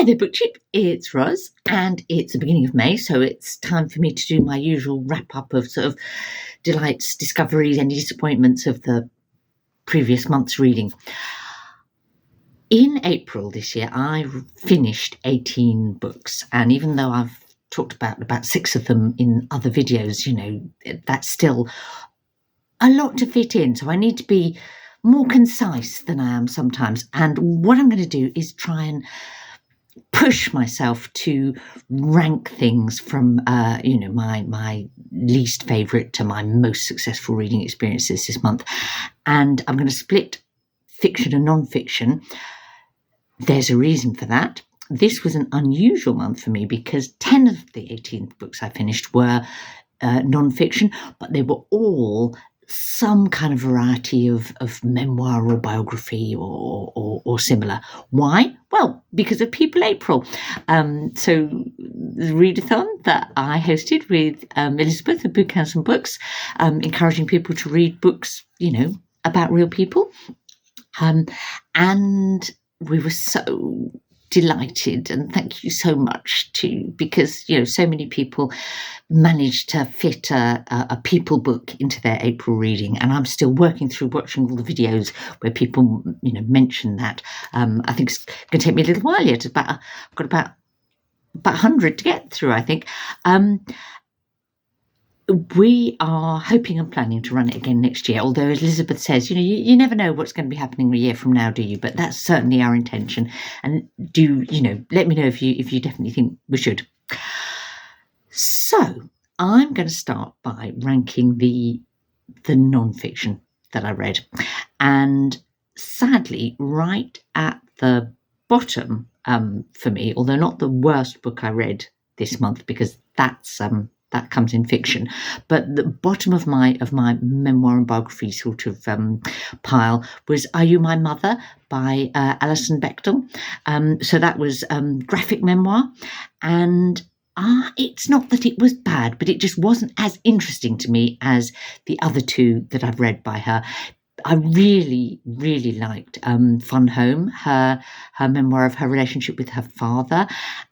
Hi there, Bookship. It's Roz, and it's the beginning of May, so it's time for me to do my usual wrap-up of sort of delights, discoveries, and disappointments of the previous month's reading. In April this year, I finished 18 books, and even though I've talked about 6 of them in other videos, that's still a lot to fit in, so I need to be more concise than I am sometimes. And what I'm going to do is try and push myself to rank things from my least favourite to my most successful reading experiences this month. And I'm going to split fiction and non-fiction. There's a reason for that. This was an unusual month for me because 10 of the 18 books I finished were non-fiction, but they were all some kind of variety of memoir or biography or similar. Why? Well, because of People April. So the readathon that I hosted with Elisabeth of Bookish Books, encouraging people to read books, about real people. And we were so delighted, and thank you so much because so many people managed to fit a people book into their April reading, and I'm still working through watching all the videos where people mention that. I think it's going to take me a little while yet. I've got about 100 to get through, I think. We are hoping and planning to run it again next year, although as Elisabeth says, you never know what's going to be happening a year from now, do you? But that's certainly our intention. And do, let me know if you definitely think we should. So I'm going to start by ranking the non-fiction that I read. And sadly, right at the bottom for me, although not the worst book I read this month, because that comes in fiction, but the bottom of my memoir and biography sort of pile was Are You My Mother by Alison Bechdel. So that was graphic memoir, and it's not that it was bad, but it just wasn't as interesting to me as the other 2 that I've read by her. I really, really liked Fun Home, her memoir of her relationship with her father.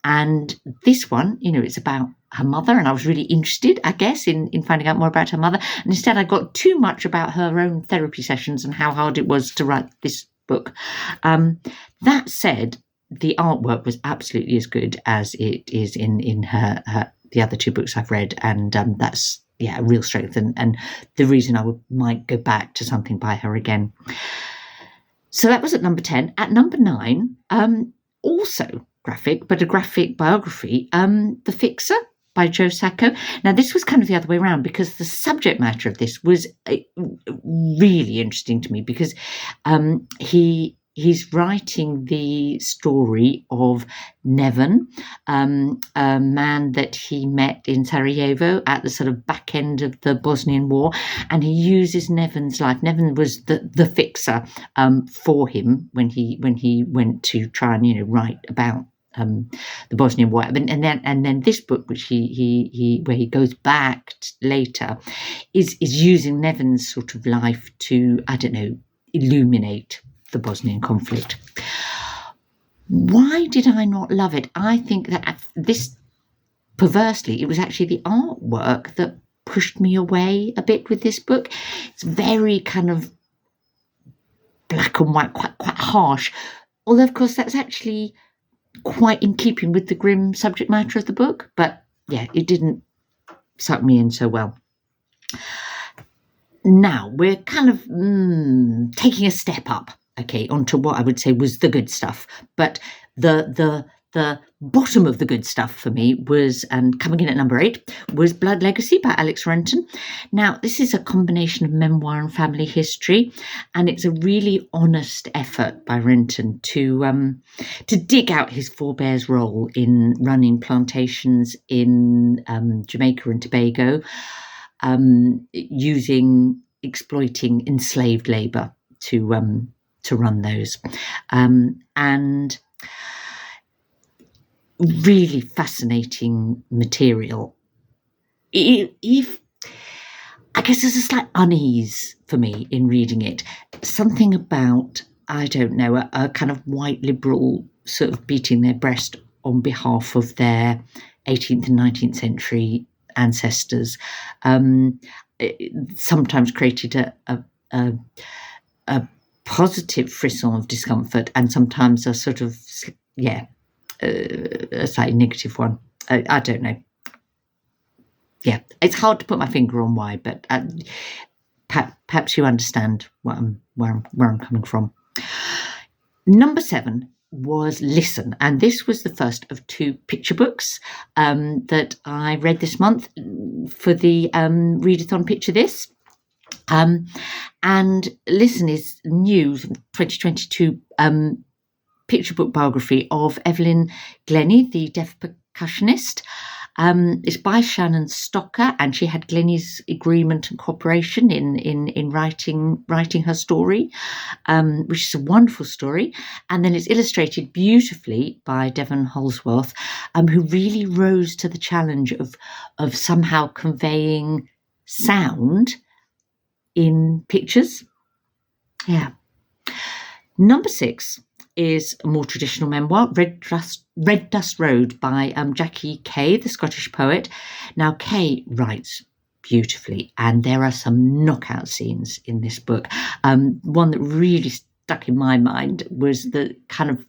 And this one, it's about her mother, and I was really interested, I guess, in finding out more about her mother. And instead I got too much about her own therapy sessions and how hard it was to write this book. That said, the artwork was absolutely as good as it is in her the other 2 books I've read, and that's a real strength, and the reason I might go back to something by her again. So that was at number 10. At number 9, also graphic, but a graphic biography, The Fixer by Joe Sacco. Now, this was kind of the other way around because the subject matter of this was really interesting to me because he's writing the story of Neven, a man that he met in Sarajevo at the sort of back end of the Bosnian War, and he uses Neven's life. Neven was the fixer for him when he went to try and write about the Bosnian War, and then this book, which he where he goes back later, is using Neven's sort of life to illuminate the Bosnian conflict. Why did I not love it? I think that this, perversely, it was actually the artwork that pushed me away a bit with this book. It's very kind of black and white, quite harsh. Although, of course, that's actually quite in keeping with the grim subject matter of the book. But yeah, it didn't suck me in so well. Now we're kind of taking a step up, onto what I would say was the good stuff. But the bottom of the good stuff for me was, and coming in at number 8, was Blood Legacy by Alex Renton. Now, this is a combination of memoir and family history, and it's a really honest effort by Renton to dig out his forebears' role in running plantations in Jamaica and Tobago, exploiting enslaved labour to run those, and really fascinating material. If I guess there's a slight unease for me in reading it, something about I don't know, a kind of white liberal sort of beating their breast on behalf of their 18th and 19th century ancestors, sometimes created a positive frisson of discomfort, and sometimes a sort of, a slightly negative one. I don't know. Yeah, it's hard to put my finger on why, but perhaps you understand where I'm coming from. Number 7 was Listen, and this was the first of 2 picture books that I read this month for the Readathon Picture This. And Listen is new 2022 picture book biography of Evelyn Glennie, the deaf percussionist. It's by Shannon Stocker, and she had Glennie's agreement and cooperation in writing her story, which is a wonderful story. And then it's illustrated beautifully by Devon Holsworth, who really rose to the challenge of somehow conveying sound in pictures. Yeah. Number 6 is a more traditional memoir, Red Dust Road by Jackie Kay, the Scottish poet. Now, Kay writes beautifully, and there are some knockout scenes in this book. One that really stuck in my mind was the kind of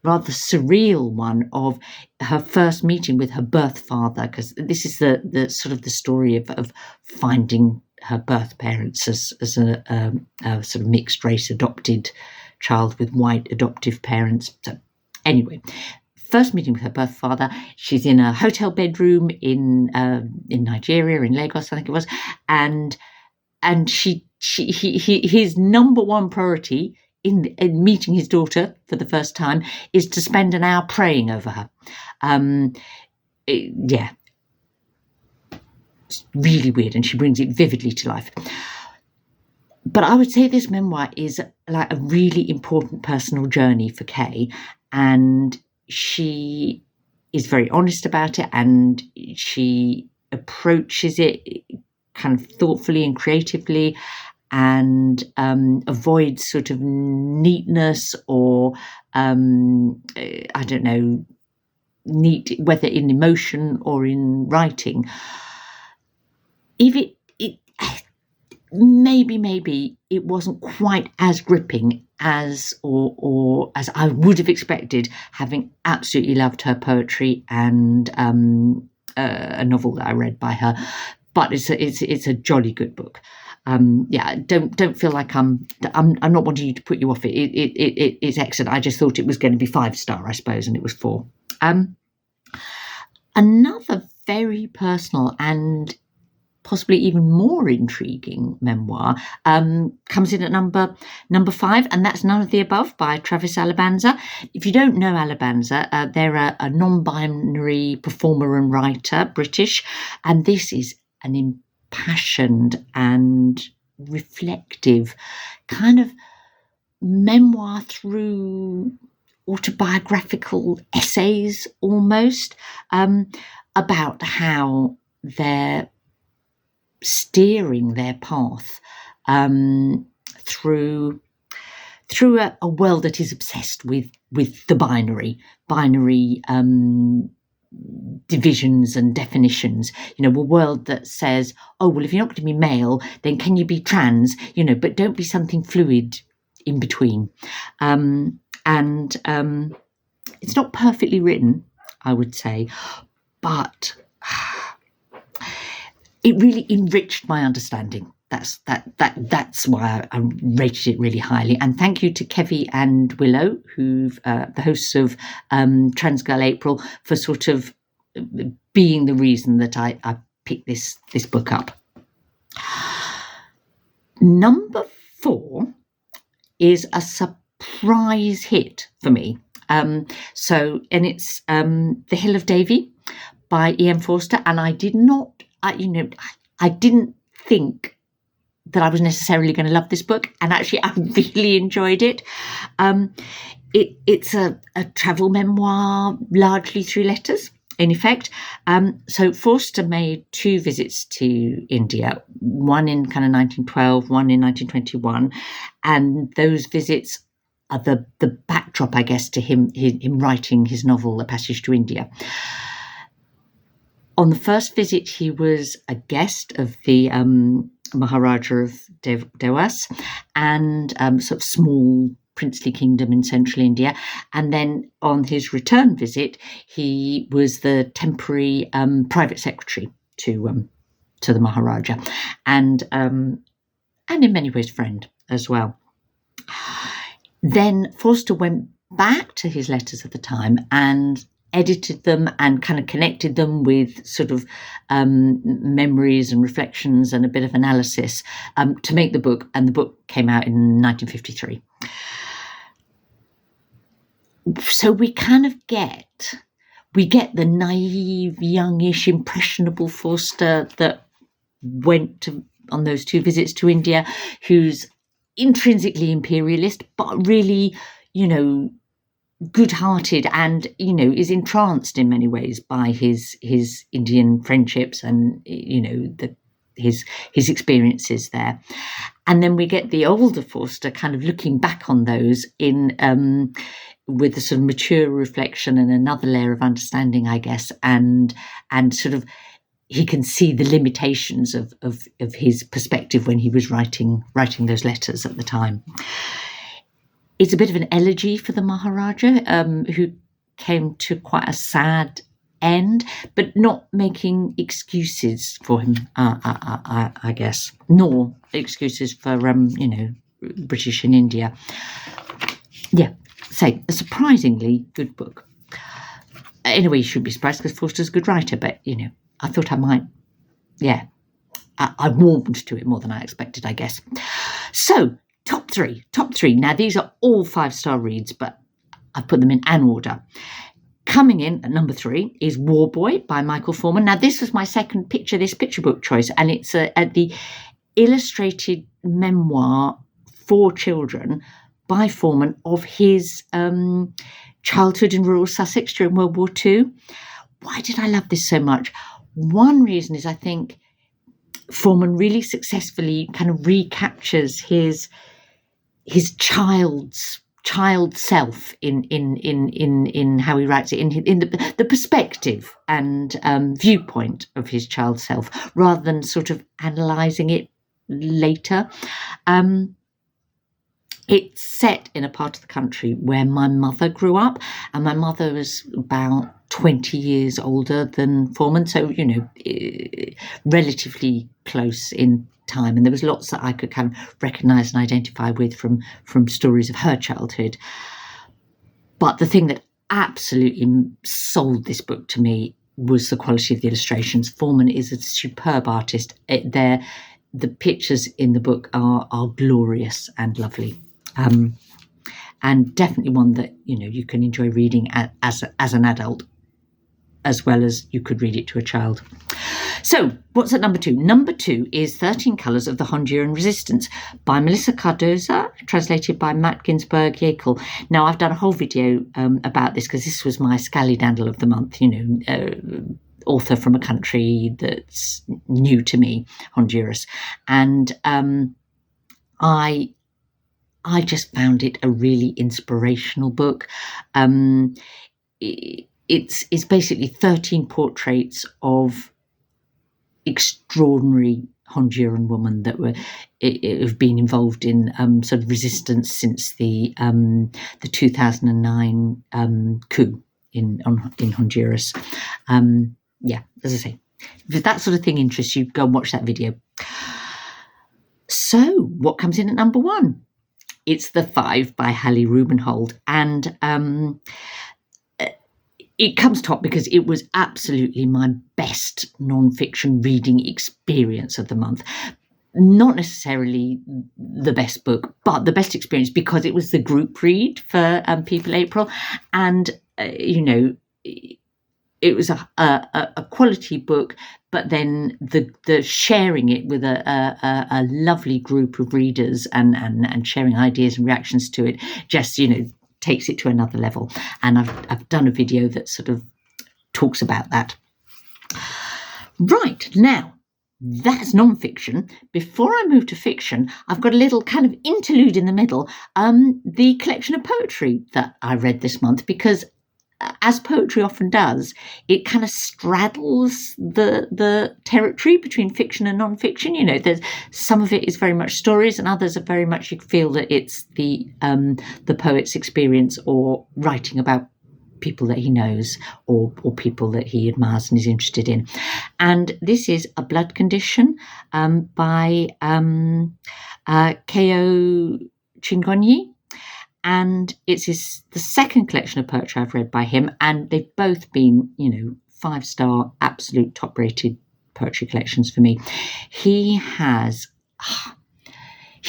rather surreal one of her first meeting with her birth father, because this is the sort of the story of finding her birth parents as a sort of mixed race adopted child with white adoptive parents. So anyway, first meeting with her birth father, she's in a hotel bedroom in Nigeria, in Lagos, I think it was, and his number one priority in meeting his daughter for the first time is to spend an hour praying over her. It's really weird, and she brings it vividly to life. But I would say this memoir is like a really important personal journey for Kay, and she is very honest about it, and she approaches it kind of thoughtfully and creatively, and avoids sort of neatness or I don't know, neat, whether in emotion or in writing. If it maybe it wasn't quite as gripping as or as I would have expected, having absolutely loved her poetry and a novel that I read by her. But it's a jolly good book. Don't feel like I'm not wanting you to put you off it. It's excellent. I just thought it was going to be 5-star, I suppose, and it was 4. Another very personal and possibly even more intriguing memoir comes in at number 5, and that's None of the Above by Travis Alabanza. If you don't know Alabanza, they're a non-binary performer and writer, British, and this is an impassioned and reflective kind of memoir through autobiographical essays almost, about how they're steering their path through a world that is obsessed with the binary divisions and definitions. You know, a world that says, oh, well, if you're not going to be male, then can you be trans? You know, but don't be something fluid in between. And it's not perfectly written, I would say, but it really enriched my understanding. That's why I rated it really highly. And thank you to Kevy and Willow, who've the hosts of Trans Girl April, for sort of being the reason that I picked this book up. Number 4 is a surprise hit for me. And it's The Hill of Davy by E.M. Forster, and I didn't think that I was necessarily going to love this book, and actually I really enjoyed it. It's a travel memoir, largely through letters, in effect. So Forster made 2 visits to India, one in kind of 1912, one in 1921, and those visits the backdrop, I guess, to him writing his novel, A Passage to India. On the first visit, he was a guest of the Maharaja of Dewas, and sort of small princely kingdom in central India. And then on his return visit, he was the temporary private secretary to the Maharaja, and in many ways friend as well. Then Forster went back to his letters at the time and edited them and kind of connected them with sort of memories and reflections and a bit of analysis to make the book, and the book came out in 1953. So we kind of get the naive, youngish, impressionable Forster that went on those 2 visits to India, who's intrinsically imperialist, but really, good-hearted, and is entranced in many ways by his Indian friendships and his experiences there. And then we get the older Forster kind of looking back on those in with a sort of mature reflection and another layer of understanding, I guess, and sort of he can see the limitations of his perspective when he was writing those letters at the time. It's a bit of an elegy for the Maharaja, who came to quite a sad end, but not making excuses for him, I guess, nor excuses for British in India. Yeah, say a surprisingly good book. In a way, you shouldn't be surprised because Forster's a good writer, but I thought I might. Yeah, I warmed to it more than I expected, I guess. So. Top three. Now, these are all 5-star reads, but I've put them in an order. Coming in at number 3 is War Boy by Michael Forman. Now, this was my second picture book choice, and it's the illustrated memoir for children by Forman of his childhood in rural Sussex during World War II. Why did I love this so much? One reason is I think Forman really successfully kind of recaptures his child self in how he writes it, in the perspective and viewpoint of his child self, rather than sort of analysing it later. It's set in a part of the country where my mother grew up, and my mother was about 20 years older than Forman, so relatively close in time, and there was lots that I could kind of recognise and identify with from stories of her childhood. But the thing that absolutely sold this book to me was the quality of the illustrations. Forman is a superb artist. The pictures in the book are glorious and lovely, and definitely one that you can enjoy reading as an adult, as well as you could read it to a child. So, what's at number 2? Number 2 is 13 Colours of the Honduran Resistance by Melissa Cardoza, translated by Matt Ginsberg-Yakel. Now, I've done a whole video about this because this was my scallydandle of the month, author from a country that's new to me, Honduras. And I just found it a really inspirational book. It's basically 13 portraits of extraordinary Honduran women that have been involved in sort of resistance since the 2009 coup in Honduras. As I say, if that sort of thing interests you, go and watch that video. So, what comes in at number 1? It's The Five by Hallie Rubenhold, and it comes top because it was absolutely my best non-fiction reading experience of the month. Not necessarily the best book, but the best experience because it was the group read for People April, and it was a quality book. But then the sharing it with a lovely group of readers and sharing ideas and reactions to it just takes it to another level, and I've done a video that sort of talks about that. Right, now that's non-fiction. Before I move to fiction, I've got a little kind of interlude in the middle, the collection of poetry that I read this month, because as poetry often does, it kind of straddles the territory between fiction and non-fiction. There's some of it is very much stories, and others are very much, you feel that it's the poet's experience or writing about people that he knows or people that he admires and is interested in. And this is A Blood Condition by Kayo Chingonyi. And it's the second collection of poetry I've read by him, and they've both been, 5-star, absolute top-rated poetry collections for me. He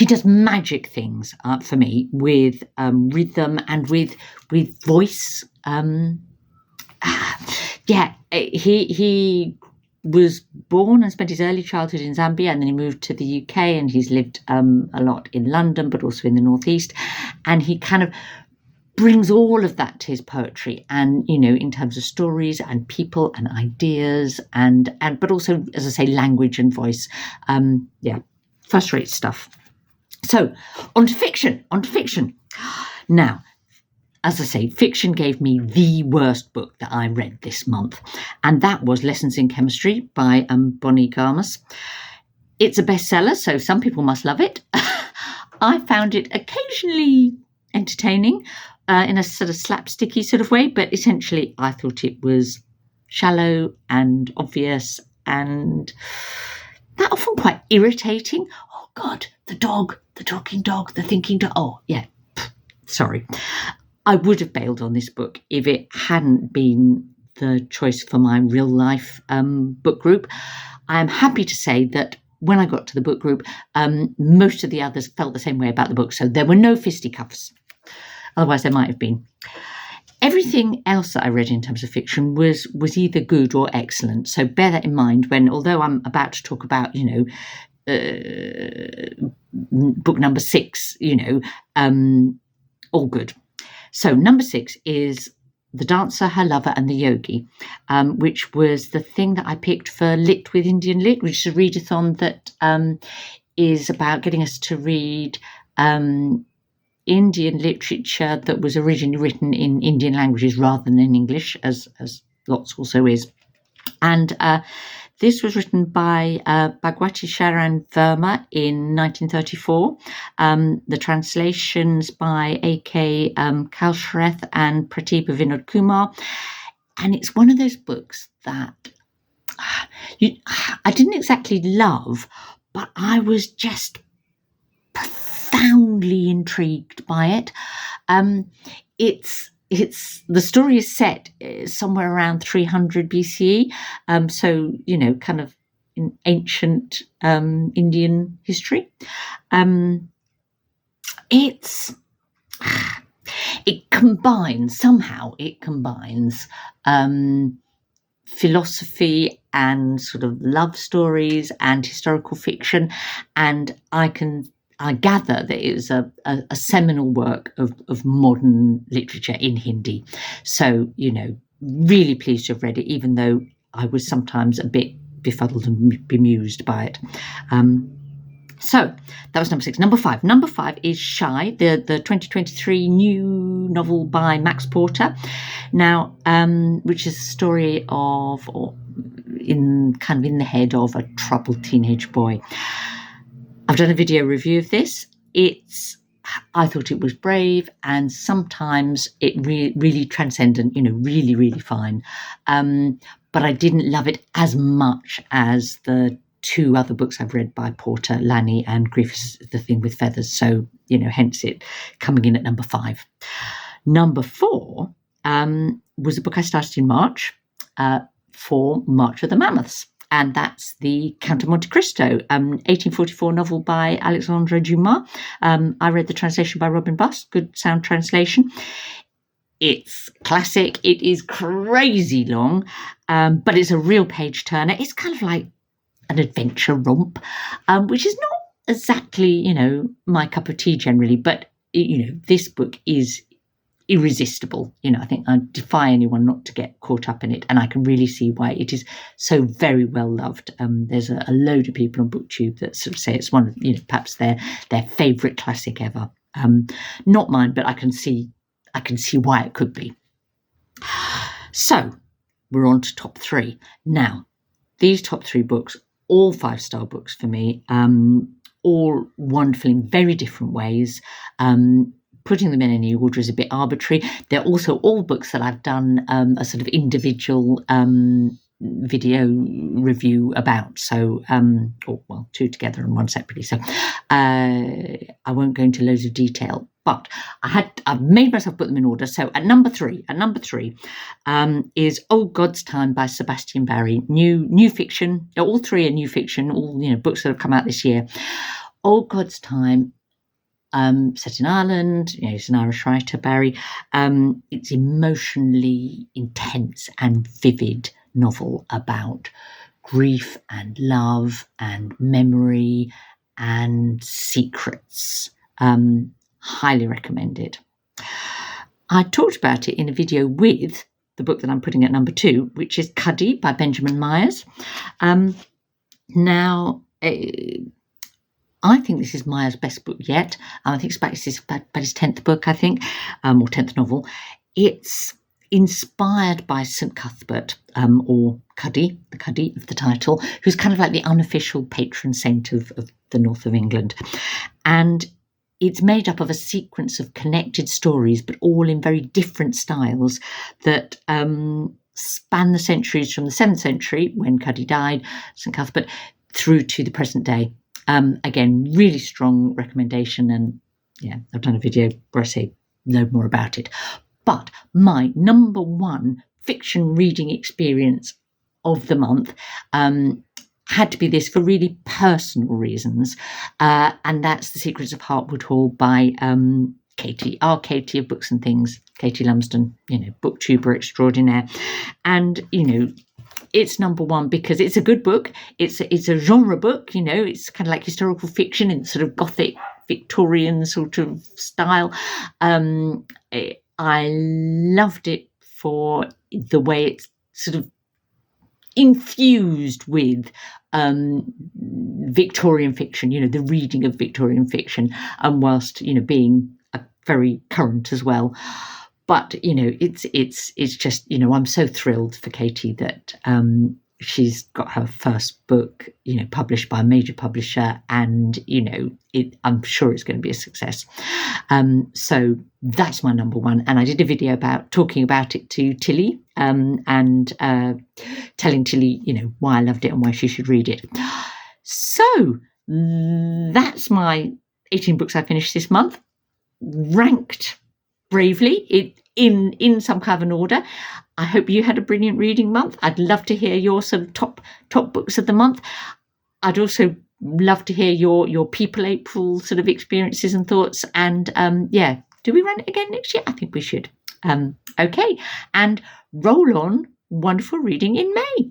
does magic things for me with rhythm and with voice. He was born and spent his early childhood in Zambia, and then he moved to the UK, and he's lived a lot in London, but also in the Northeast. And he kind of brings all of that to his poetry, and in terms of stories and people and ideas, and but also, as I say, language and voice. First-rate stuff. So on to fiction. Now, as I say, fiction gave me the worst book that I read this month, and that was Lessons in Chemistry by Bonnie Garmus. It's a bestseller, so some people must love it. I found it occasionally entertaining in a sort of slapsticky sort of way, but essentially I thought it was shallow and obvious and that often quite irritating. Oh God, the dog, the talking dog, the thinking dog. Oh yeah, sorry. I would have bailed on this book if it hadn't been the choice for my real life book group. I am happy to say that when I got to the book group, most of the others felt the same way about the book, so there were no fisticuffs. Otherwise, there might have been. Everything else that I read in terms of fiction was either good or excellent. So bear that in mind when, although I'm about to talk about, book number 6, all good. So number 6 is The Dancer, Her Lover and the Yogi, which was the thing that I picked for Lit with Indian Lit, which is a readathon that is about getting us to read Indian literature that was originally written in Indian languages rather than in English, as lots also is. And this was written by Bhagwati Sharan Verma in 1934. The translations by A.K. Kalshreth and Pratibha Vinod Kumar. And it's one of those books that I didn't exactly love, but I was just profoundly intrigued by it. It's the story is set somewhere around 300 BCE, so kind of in ancient Indian history. It combines philosophy and sort of love stories and historical fiction, and I gather that it was a seminal work of modern literature in Hindi. So, really pleased to have read it, even though I was sometimes a bit befuddled and bemused by it. So that was number 6. Number 5. Number 5 is Shy, the 2023 new novel by Max Porter. Now, which is a story of, or in the head of a troubled teenage boy. I've done a video review of this. I thought it was brave and sometimes it really transcendent, really, really fine. But I didn't love it as much as the 2 other books I've read by Porter, Lanny and Grief is the Thing with Feathers. So, hence it coming in at number 5. Number 4 was a book I started in March for March of the Mammoths. And that's the Count of Monte Cristo, 1844 novel by Alexandre Dumas. I read the translation by Robin Buss, good sound translation. It's classic. It is crazy long, but it's a real page turner. It's kind of like an adventure romp, which is not exactly, my cup of tea generally. But, this book is irresistible. I think I defy anyone not to get caught up in it, and I can really see why it is so very well loved. There's a load of people on BookTube that sort of say it's one of perhaps their favourite classic ever. Not mine, but I can see why it could be. So we're on to top 3 now. These top 3 books, all 5-star books for me, all wonderful in very different ways. Putting them in any order is a bit arbitrary. They're also all books that I've done a sort of individual video review about. So, 2 together and 1 separately. So I won't go into loads of detail. But I've made myself put them in order. So at number 3 is Old God's Time by Sebastian Barry. New fiction. All 3 are new fiction. All books that have come out this year. Old God's Time, set in Ireland. He's an Irish writer, Barry. It's emotionally intense and vivid novel about grief and love and memory and secrets. Highly recommended. I talked about it in a video with the book that I'm putting at number 2, which is Cuddy by Benjamin Myers. Now, I think this is Myers' best book yet. I think it's about his 10th book, I think, or 10th novel. It's inspired by St Cuthbert, or Cuddy, the Cuddy of the title, who's kind of like the unofficial patron saint of the north of England. And it's made up of a sequence of connected stories, but all in very different styles that span the centuries from the 7th century, when Cuddy died, St Cuthbert, through to the present day. Again, really strong recommendation. And I've done a video where I say no more about it. But my number 1 fiction reading experience of the month had to be this for really personal reasons, and that's The Secrets of Hartwood Hall by Katie of Books and Things, Katie Lumsden, booktuber extraordinaire. And it's number 1 because it's a good book. It's a genre book. It's kind of like historical fiction in sort of Gothic Victorian sort of style. I loved it for the way it's sort of infused with Victorian fiction, the reading of Victorian fiction, and whilst being very current as well. But it's just I'm so thrilled for Katie that she's got her first book published by a major publisher, and I'm sure it's going to be a success. So that's my number 1, and I did a video talking about it to Tilly, and telling Tilly why I loved it and why she should read it. So that's my 18 books I finished this month, ranked bravely in some kind of an order. I hope you had a brilliant reading month. I'd love to hear your sort of top books of the month. I'd also love to hear your People April sort of experiences and thoughts. And do we run it again next year? I think we should. Okay, and roll on wonderful reading in May.